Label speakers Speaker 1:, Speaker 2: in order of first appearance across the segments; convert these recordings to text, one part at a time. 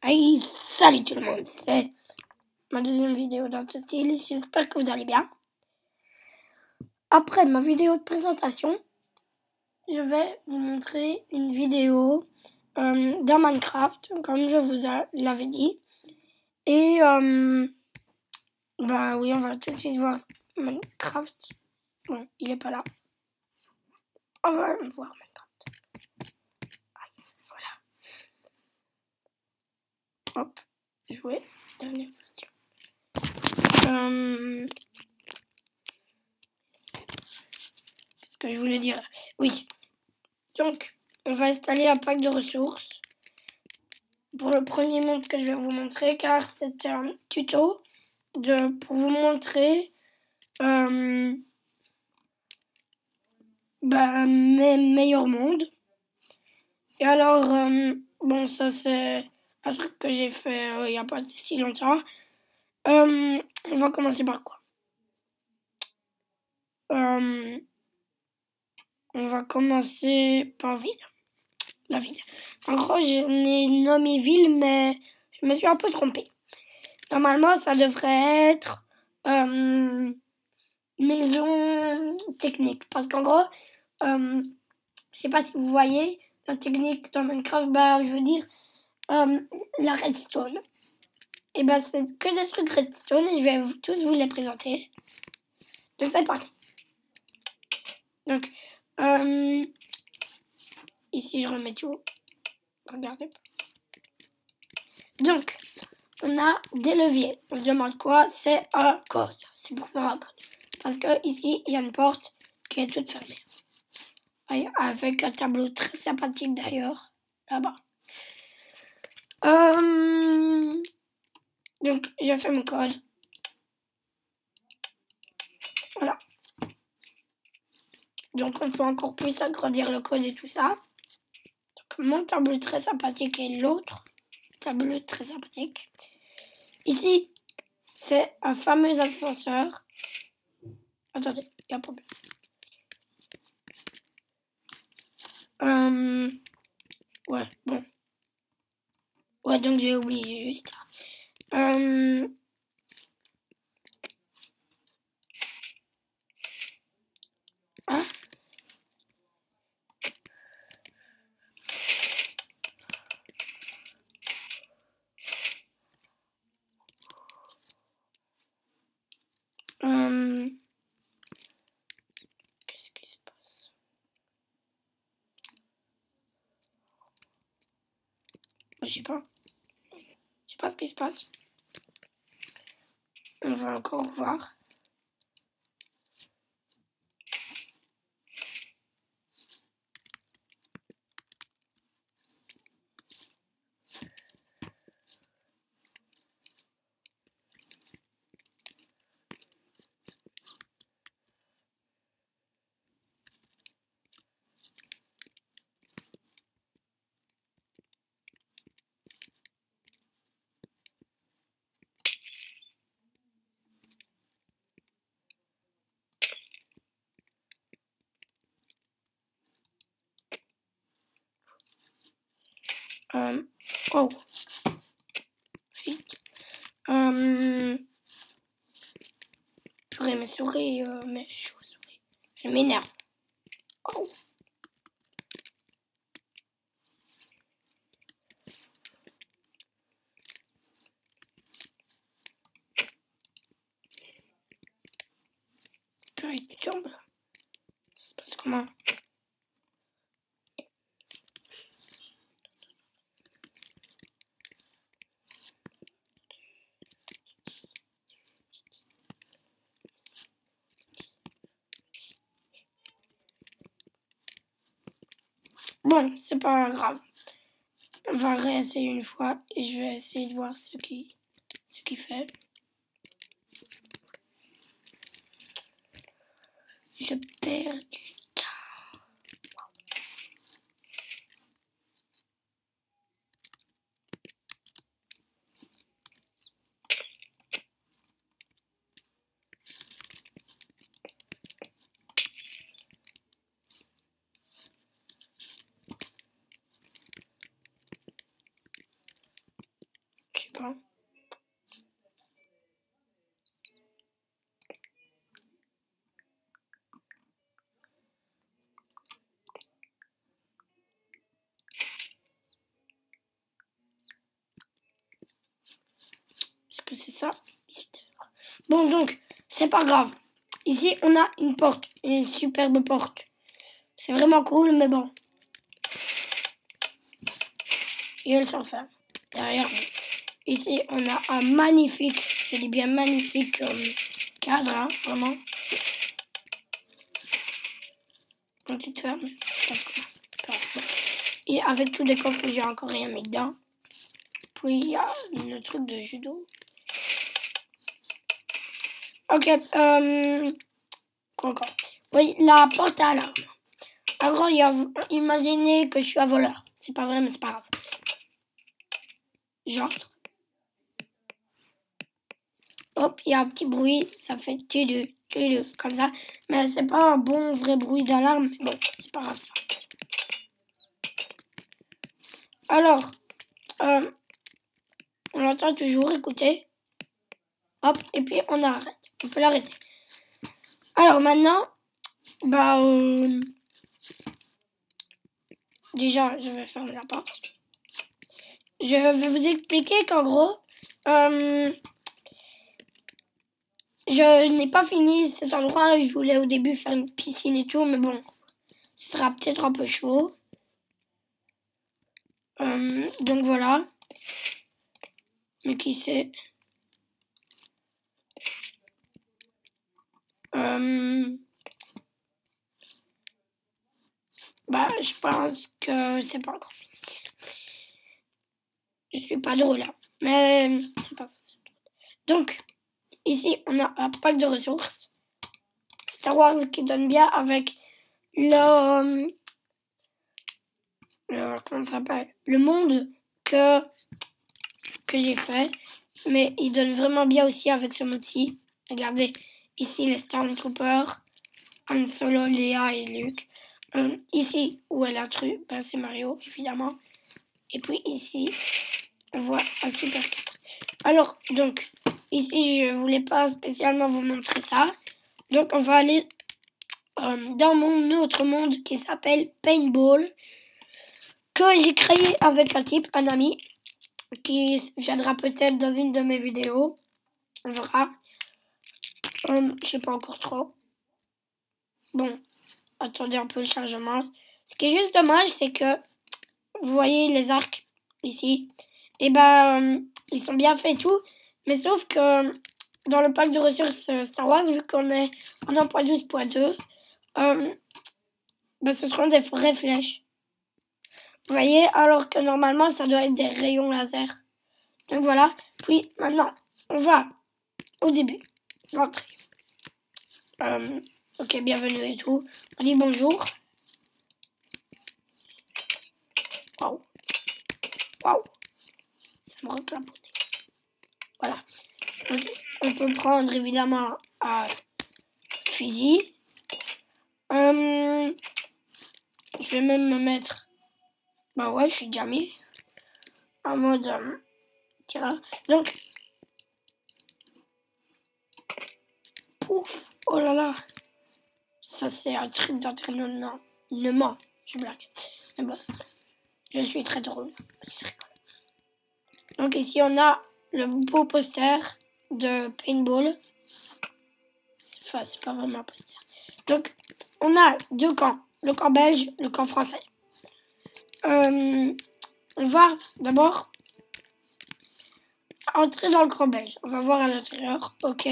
Speaker 1: Hey, salut tout le monde, c'est ma deuxième vidéo dans ce style, j'espère que vous allez bien. Après ma vidéo de présentation, je vais vous montrer une vidéo dans Minecraft, comme je vous l'avais dit. Et bah oui, on va tout de suite voir Minecraft. Bon, il est pas là. On va voir Minecraft. Voilà. Hop, jouer, dernière version. Ce que je voulais dire, oui. Donc, on va installer un pack de ressources pour le premier monde que je vais vous montrer, car c'est un tuto pour vous montrer mes meilleurs mondes. Et alors, bon, ça c'est un truc que j'ai fait il n'y a pas si longtemps. On va commencer par quoi? On va commencer par ville. La ville. En gros, je l'ai nommé ville, mais je me suis un peu trompée. Normalement, ça devrait être maison technique. Parce qu'en gros, je sais pas si vous voyez, la technique dans Minecraft, je veux dire, la redstone. Et c'est que des trucs redstone et je vais tous vous les présenter. Donc, c'est parti. Donc, ici, je remets tout. Regardez. Donc, on a des leviers. On se demande quoi? C'est un code. C'est pour faire un code. Parce que ici, il y a une porte qui est toute fermée. Avec un tableau très sympathique d'ailleurs, là-bas. Donc, j'ai fait mon code. Voilà. Donc, on peut encore plus agrandir le code et tout ça. Donc, mon tableau très sympathique et l'autre tableau très sympathique. Ici, c'est un fameux ascenseur. Attendez, il y a un problème. Ouais, bon. Ouais, donc j'ai oublié juste. Hein? Qu'est-ce qui se passe? Je sais pas. Je sais pas ce qui se passe. On va encore voir. Oh. Purée, mes souris, mes chauves-souris. Elles m'énervent. Oh. Purée, tu tombes. Ça se passe comment? Bon, c'est pas grave. On va réessayer une fois et je vais essayer de voir ce qui fait. Je perds du temps. Hein. Est-ce que c'est ça? Bon, donc, c'est pas grave. Ici, on a une porte, une superbe porte. C'est vraiment cool, mais bon. Et elle s'enferme derrière nous. Ici, on a un magnifique, je dis bien magnifique cadre, hein, vraiment. Une petite ferme. Et avec tous les coffres, j'ai encore rien mis dedans. Puis, il y a le truc de judo. Ok, quoi encore? Oui, la porte à alarme. Alors, imaginez que je suis un voleur. C'est pas vrai, mais c'est pas grave. J'entre. Hop, il y a un petit bruit, ça fait tudu, comme ça. Mais c'est pas un bon vrai bruit d'alarme. Bon, c'est pas grave ça. Alors, on entend toujours, écoutez. Hop, et puis on arrête. On peut l'arrêter. Alors maintenant, bah, déjà, je vais fermer la porte. Je vais vous expliquer qu'en gros, je n'ai pas fini cet endroit. Je voulais au début faire une piscine et tout, mais bon, ce sera peut-être un peu chaud. Donc voilà. Mais qui sait? Bah, je pense que c'est pas encore fini. Je suis pas drôle là, mais c'est pas ça. Donc, ici, on a un pack de ressources. Star Wars qui donne bien avec comment ça s'appelle? Le monde que j'ai fait. Mais il donne vraiment bien aussi avec ce mode-ci. Regardez, ici les Stormtroopers, Han Solo, Léa et Luke. Ici, où est l'intrus? Ben, c'est Mario, évidemment. Et puis ici, on voit un Super 4. Alors, donc, ici, je voulais pas spécialement vous montrer ça. Donc, on va aller dans mon autre monde qui s'appelle Paintball, que j'ai créé avec un type, un ami, qui viendra peut-être dans une de mes vidéos. On verra. Je sais pas encore trop. Bon, attendez un peu le chargement. Ce qui est juste dommage, c'est que vous voyez les arcs ici. Et ben, ils sont bien faits et tout. Mais sauf que dans le pack de ressources Star Wars, vu qu'on est en 1.12.2, ben, ce seront des vraies flèches. Vous voyez, alors que normalement, ça doit être des rayons laser. Donc voilà. Puis maintenant, on va au début. L'entrée. Ok, bienvenue et tout. On dit bonjour. Waouh. Waouh. Ça me reclape. Voilà. On peut prendre évidemment un fusil. Je vais même me mettre. Bah ouais, je suis déjà mis. En mode tireur. Donc. Pouf. Oh là là. Ça, c'est un truc d'entraînement. Je blague. Mais bon. Je suis très drôle. Donc ici, on a le beau poster de Paintball. Enfin, c'est pas vraiment un poster. Donc, on a deux camps. Le camp belge, le camp français. On va d'abord entrer dans le camp belge. On va voir à l'intérieur. Ok.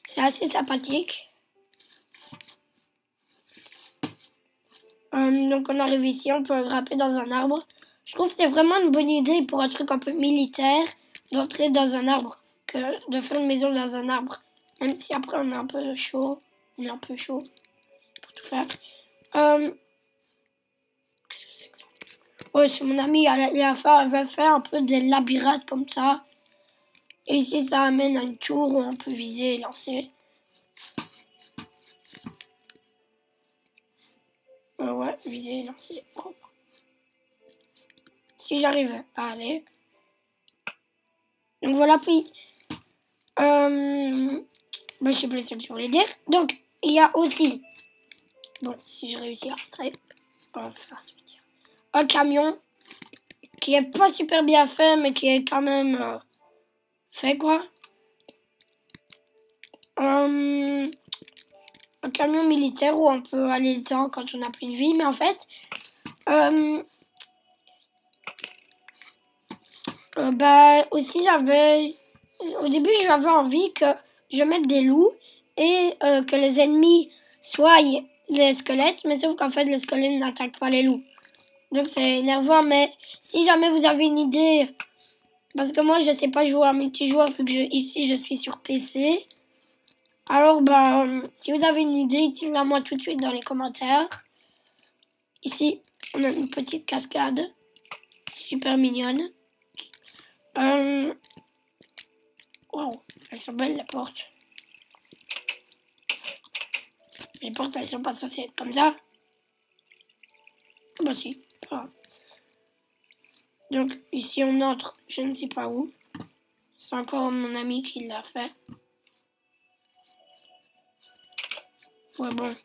Speaker 1: C'est assez sympathique. Donc, on arrive ici. On peut grimper dans un arbre. Je trouve que c'est vraiment une bonne idée pour un truc un peu militaire d'entrer dans un arbre que de faire une maison dans un arbre. Même si après, on est un peu chaud. On est un peu chaud pour tout faire. Qu'est-ce que c'est que ça? Ouais, c'est mon ami. Elle va faire un peu des labyrinthes comme ça. Et ici, ça amène à une tour où on peut viser et lancer. Ouais, viser et lancer. Oh. Si j'arrive à aller. Donc voilà, puis... je sais plus ce que je voulais dire. Donc, il y a aussi... Bon, si je réussis à rentrer, on va faire se dire. Un camion qui est pas super bien fait, mais qui est quand même fait, quoi. Un camion militaire où on peut aller dedans quand on n'a plus de vie, mais en fait... aussi j'avais... Au début, j'avais envie que je mette des loups et que les ennemis soient les squelettes, mais sauf qu'en fait, les squelettes n'attaquent pas les loups. Donc c'est énervant, mais si jamais vous avez une idée, parce que moi je sais pas jouer à multijoueur vu que ici je suis sur PC, alors si vous avez une idée, dites-la moi tout de suite dans les commentaires. Ici, on a une petite cascade, super mignonne. Wow, elles sont belles les portes. Les portes, elles sont pas censées être comme ça. Bah si, pas grave. Donc ici on entre, je ne sais pas où. C'est encore mon ami qui l'a fait. Ouais bon.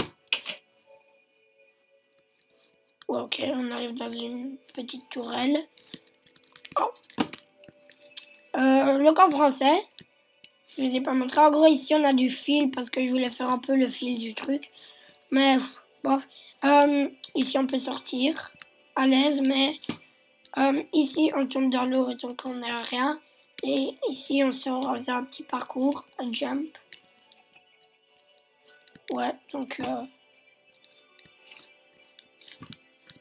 Speaker 1: Ouais ok, on arrive dans une petite tourelle. Oh. Le camp français. Je vous ai pas montré. En gros ici on a du fil parce que je voulais faire un peu le fil du truc. Mais bon. Ici on peut sortir à l'aise, mais ici on tombe dans l'eau et donc on n'a rien. Et ici on sort, on fait un petit parcours, un jump. Ouais, donc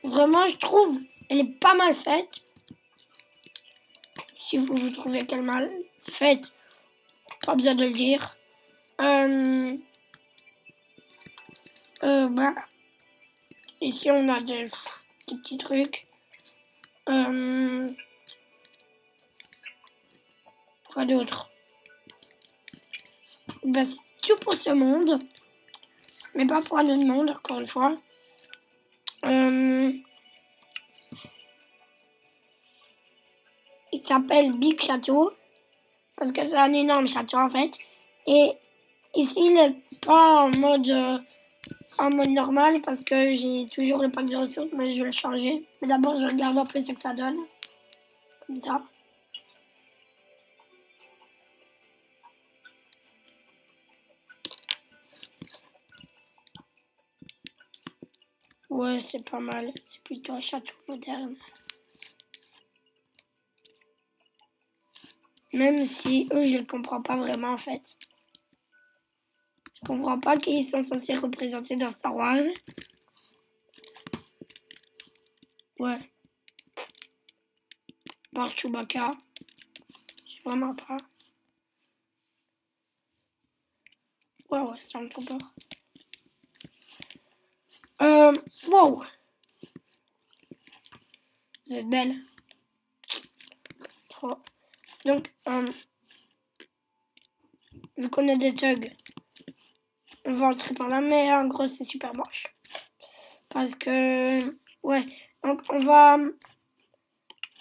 Speaker 1: vraiment je trouve elle est pas mal faite. Si vous trouvez qu'elle est mal faite, pas besoin de le dire. Ici on a des petits trucs. Quoi d'autre? C'est tout pour ce monde. Mais pas pour un autre monde, encore une fois. Il s'appelle Big Château. Parce que c'est un énorme château en fait. Et ici il n'est pas en mode normal parce que j'ai toujours le pack de ressources, mais je vais le changer. Mais d'abord je regarde un peu ce que ça donne. Comme ça. Ouais, c'est pas mal. C'est plutôt un château moderne. Même si eux, je ne comprends pas vraiment en fait. Je comprends pas qu'ils sont censés représenter dans Star Wars. Ouais. Par Chewbacca. Je sais vraiment pas. Ouais, c'est un trop peur. Wow. Vous êtes belle. Trop. Donc, vu qu'on a des thugs, on va entrer par là, mais en gros, c'est super moche. Parce que, ouais, donc on va,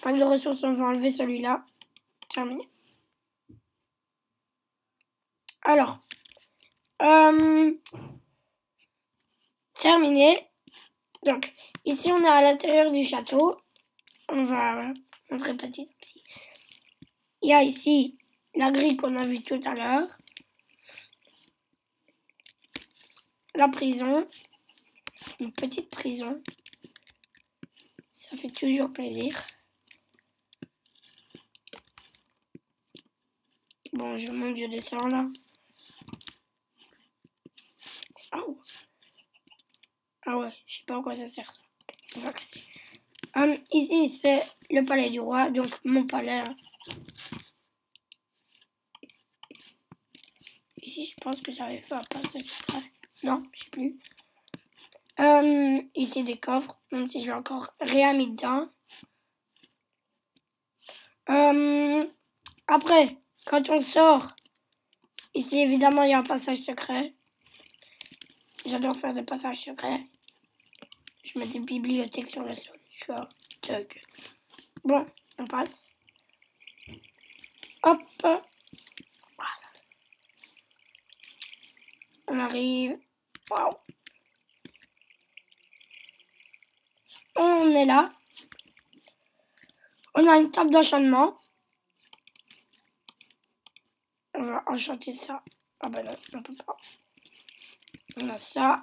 Speaker 1: pas de ressources, on va enlever celui-là. Terminé. Alors, terminé. Donc, ici, on est à l'intérieur du château. On va montrer petit à petit. Il y a ici la grille qu'on a vue tout à l'heure. La prison. Une petite prison. Ça fait toujours plaisir. Bon, je monte, je descends là. Oh. Ah ouais, je sais pas à quoi ça sert ça. On va casser. Ici, c'est le palais du roi, donc mon palais. Ici, je pense que j'avais fait un passage secret. Non, je sais plus. Ici, des coffres, même si j'ai encore rien mis dedans. Après, quand on sort, ici, évidemment, il y a un passage secret. J'adore faire des passages secrets. Je mets des bibliothèques sur le sol. Je suis un thug. Bon, on passe. Hop. On arrive. Waouh. On est là. On a une table d'enchantement. On va enchanter ça. Ah bah non, on peut pas. On a ça.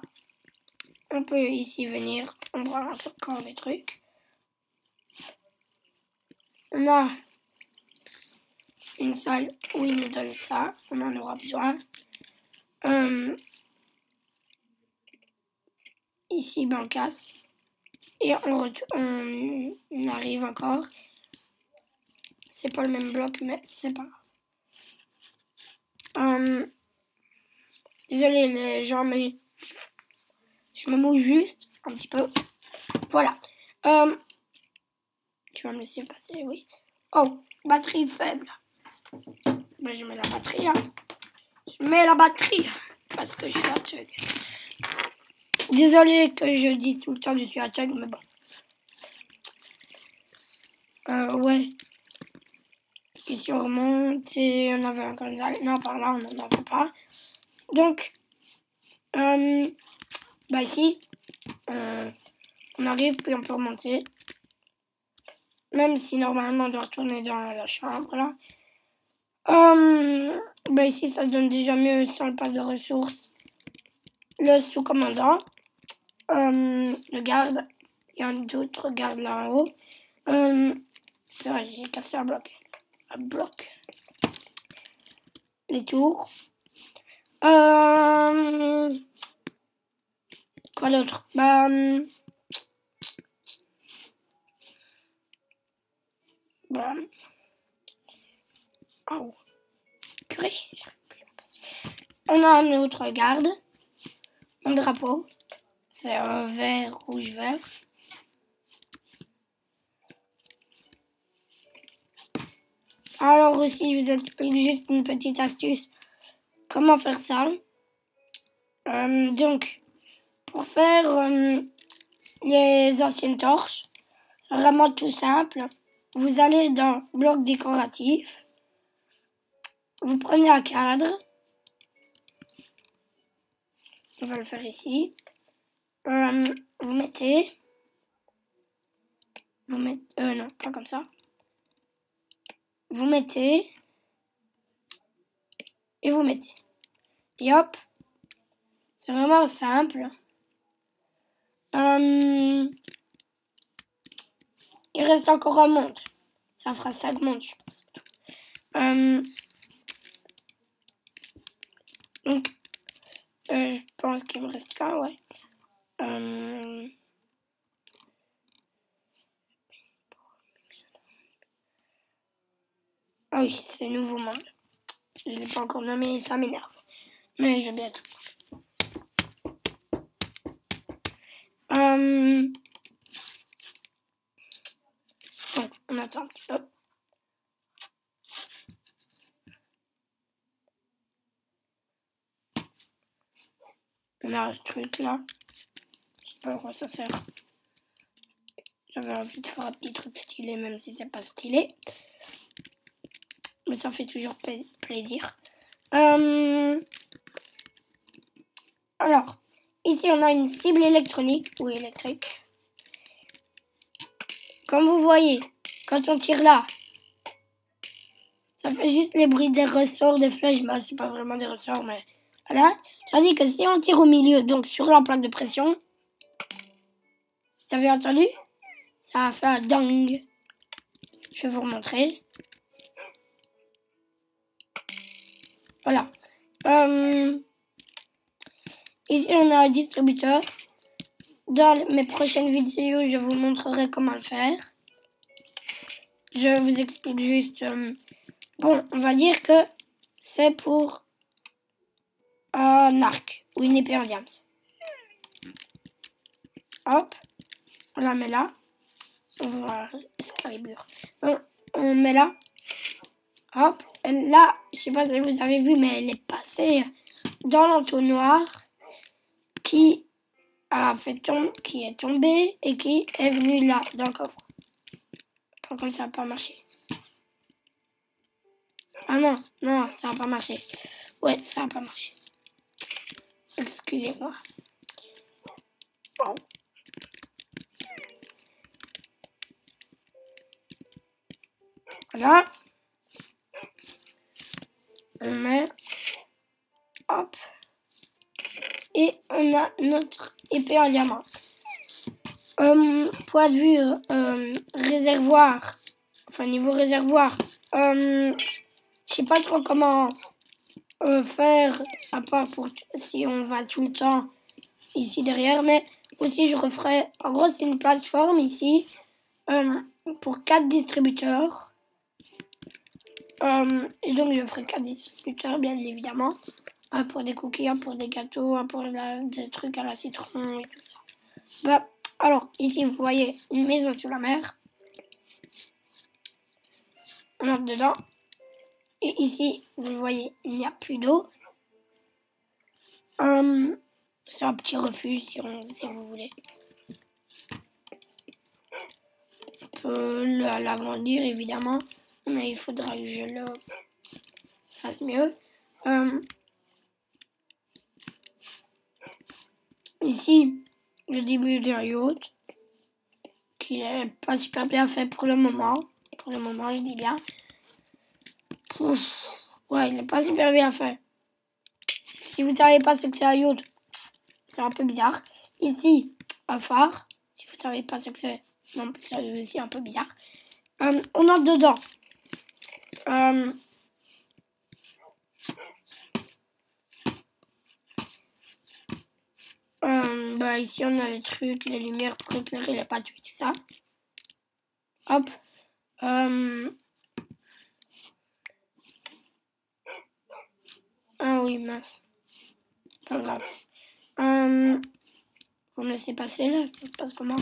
Speaker 1: On peut ici venir prendre encore des trucs. On a une salle où il nous donne ça. On en aura besoin. Ici, ben, on casse. Et on arrive encore. C'est pas le même bloc, mais c'est pas grave. Désolé les gens, mais je me mouille juste un petit peu. Voilà. Tu vas me laisser passer, oui. Oh, batterie faible. Ben, je mets la batterie. Hein. Je mets la batterie parce que je suis aveugle. Désolé que je dise tout le temps que je suis aveugle, mais bon. Ouais. Ici on remonte et on avait un Gonzales. Non, par là on n'en avait pas. Donc, bah ici, on arrive puis on peut remonter. Même si normalement on doit retourner dans la chambre là. Bah ici ça donne déjà mieux sans le pack de ressources. Le sous-commandant, le garde, il y a d'autres gardes là en haut. J'ai cassé un bloc. Un bloc. Les tours. Quoi d'autre? Oh. Purée, j'arrive plus à passer. On a un autre garde. Un drapeau. C'est un vert, rouge, vert. Alors aussi, je vous explique juste une petite astuce. Comment faire ça? Donc, pour faire les anciennes torches, c'est vraiment tout simple. Vous allez dans bloc décoratif. Vous prenez un cadre. On va le faire ici. Vous mettez... non, pas comme ça. Vous mettez... Et vous mettez. Et hop. C'est vraiment simple. Il reste encore un monde. Ça fera 5 mondes, je pense. Donc, je pense qu'il me reste qu'un, ouais. Ah oui, c'est nouveau monde. Je ne l'ai pas encore nommé, ça m'énerve. Mais je vais bientôt. Donc, on attend un petit peu. On a le truc là. Je sais pas à quoi ça sert. J'avais envie de faire un petit truc stylé, même si c'est pas stylé. Mais ça fait toujours plaisir. Alors, ici on a une cible électronique ou électrique. Comme vous voyez, quand on tire là, ça fait juste les bruits des ressorts, des flèches. Bah, c'est pas vraiment des ressorts, mais voilà. Tandis que si on tire au milieu, donc sur la plaque de pression, vous avez entendu? Ça a fait un dong. Je vais vous remontrer. Voilà. Ici, on a un distributeur. Dans mes prochaines vidéos, je vous montrerai comment le faire. Je vous explique juste... bon, on va dire que c'est pour un arc ou une épée en diams. Hop, on la met là. On va Excalibur. Bon, on met là. Hop, là, je sais pas si vous avez vu, mais elle est passée dans l'entonnoir qui est tombé et qui est venu là, dans le coffre. Par contre, ça n'a pas marché. Ah non, non, ça va pas marcher. Ouais, ça va pas marcher. Excusez-moi. Bon. Voilà. On met. Hop. Et on a notre épée en diamant. Point de vue réservoir. Enfin, niveau réservoir. Je sais pas trop comment faire, à part pour si on va tout le temps ici derrière, mais aussi je referai. En gros, c'est une plateforme ici pour 4 distributeurs. Et donc, je ferai 4 distributeurs, bien évidemment. Un pour des cookies, un pour des gâteaux, un pour des trucs à la citron et tout ça. Bah, alors, ici, vous voyez une maison sur la mer. On entre dedans. Et ici, vous le voyez, il n'y a plus d'eau. C'est un petit refuge si vous voulez. On peut l'agrandir évidemment, mais il faudra que je le fasse mieux. Ici, le début d'un yacht qui est pas super bien fait pour le moment. Pour le moment, je dis bien. Ouf. Ouais, il n'est pas super bien fait. Si vous ne savez pas ce que c'est un yacht, c'est un peu bizarre. Ici, un phare. Si vous ne savez pas ce que c'est, c'est aussi un peu bizarre. On entre dedans. Bah ici, on a les trucs, les lumières pour éclairer les pâtes, tout ça. Hop. Ah oui, mince. Pas grave. Vous me laissez passer là, ça se passe comment?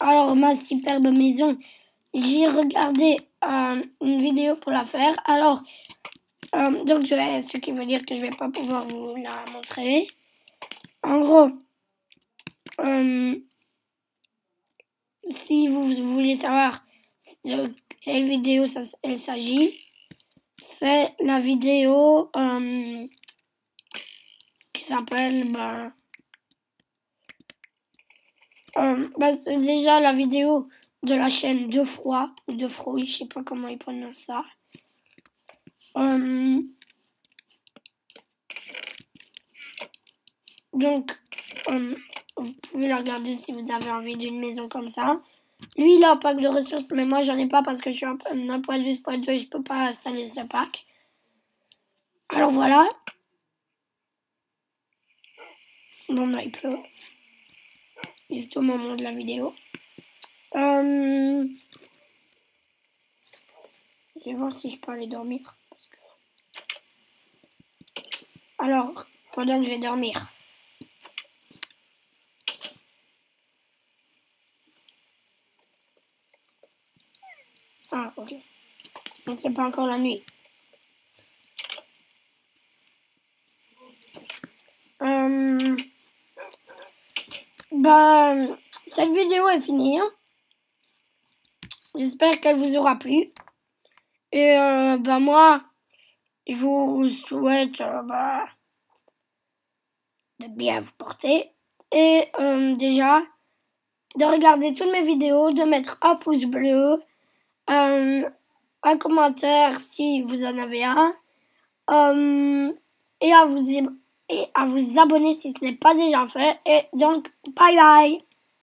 Speaker 1: Alors, ma superbe maison, j'ai regardé une vidéo pour la faire. Alors, donc, ce qui veut dire que je vais pas pouvoir vous la montrer. En gros, si vous voulez savoir de quelle vidéo il s'agit, c'est la vidéo qui s'appelle... c'est déjà la vidéo de la chaîne De Froid, ou De Froid, je sais pas comment ils prononcent ça. Donc, vous pouvez la regarder si vous avez envie d'une maison comme ça. Lui, il a un pack de ressources, mais moi, j'en ai pas parce que je suis un point de vue, je peux pas installer ce pack. Alors voilà. Bon, là, il pleut. Juste au moment de la vidéo. Je vais voir si je peux aller dormir. Parce que... Alors, pendant que je vais dormir. Ah, ok. Donc, c'est pas encore la nuit. Cette vidéo est finie. J'espère qu'elle vous aura plu. Et moi, je vous souhaite de bien vous porter. Et déjà, de regarder toutes mes vidéos, de mettre un pouce bleu, un commentaire si vous en avez un, et à vous abonner si ce n'est pas déjà fait. Et donc, bye bye!